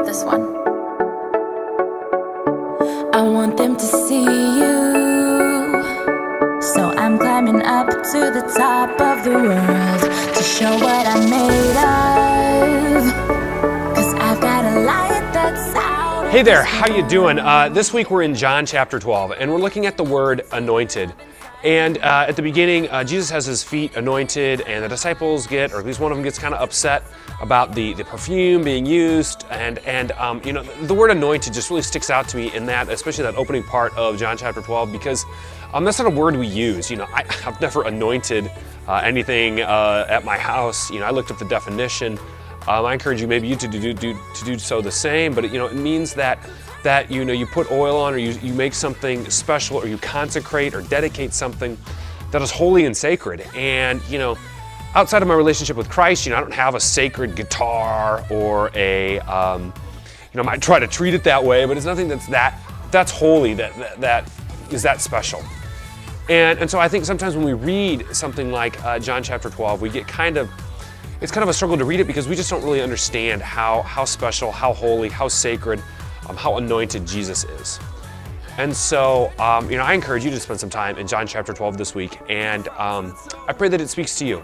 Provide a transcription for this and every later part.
this one. I want them to see you, so I'm climbing up to the top of the world to show what I'm made of, 'cause I've got a light that's out. Hey there, how you doing? This week we're in John chapter 12, and we're looking at the word anointed. And at the beginning, Jesus has his feet anointed, and the disciples get, or at least one of them gets kind of upset about the perfume being used. And you know, the word anointed just really sticks out to me in that, especially that opening part of John chapter 12, because that's not a word we use. You know, I've never anointed anything at my house. You know, I looked up the definition. I encourage you, maybe you to do so the same, but it means that you know, you put oil on, or you make something special, or you consecrate or dedicate something that is holy and sacred. And you know, outside of my relationship with Christ, you know, I don't have a sacred guitar or a you know, I might try to treat it that way, but it's nothing that's holy, that is that special. And so I think sometimes when we read something like John chapter 12, we get it's kind of a struggle to read it, because we just don't really understand how special, how holy, how sacred, how anointed Jesus is. And so, you know, I encourage you to spend some time in John chapter 12 this week, and I pray that it speaks to you,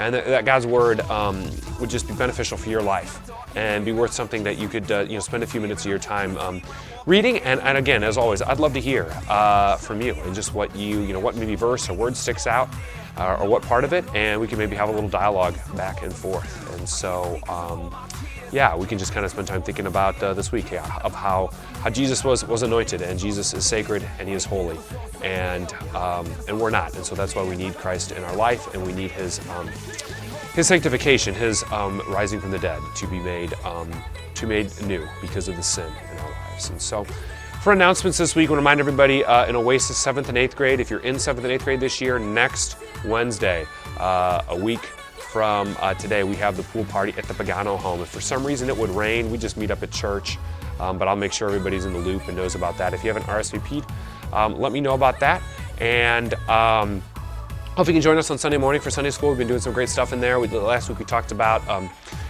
and that God's word would just be beneficial for your life and be worth something that you could you know, spend a few minutes of your time reading. And again, as always, I'd love to hear from you, and just what what maybe verse or word sticks out, or what part of it, and we can maybe have a little dialogue back and forth. And so, yeah, we can just kind of spend time thinking about this week, of how Jesus was anointed, and Jesus is sacred, and he is holy, and we're not. And so that's why we need Christ in our life, and we need his sanctification, his rising from the dead, to be made new because of the sin in our lives. And so, for announcements this week, I want to remind everybody in Oasis 7th and 8th grade, if you're in 7th and 8th grade this year, next Wednesday, a week from today, we have the pool party at the Pagano home. If for some reason it would rain, we just meet up at church, but I'll make sure everybody's in the loop and knows about that. If you haven't RSVP'd, let me know about that. And hope you can join us on Sunday morning for Sunday school. We've been doing some great stuff in there. Last week we talked about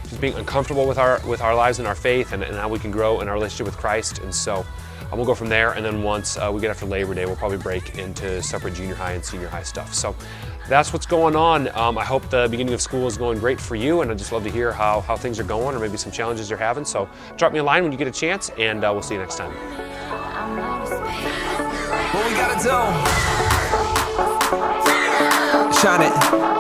just being uncomfortable with our lives and our faith, and how we can grow in our relationship with Christ. And so we'll go from there, and then once we get after Labor Day, we'll probably break into separate junior high and senior high stuff. So that's what's going on. I hope the beginning of school is going great for you, and I'd just love to hear how things are going, or maybe some challenges you're having. So drop me a line when you get a chance, and we'll see you next time. What we gotta do? Shine it.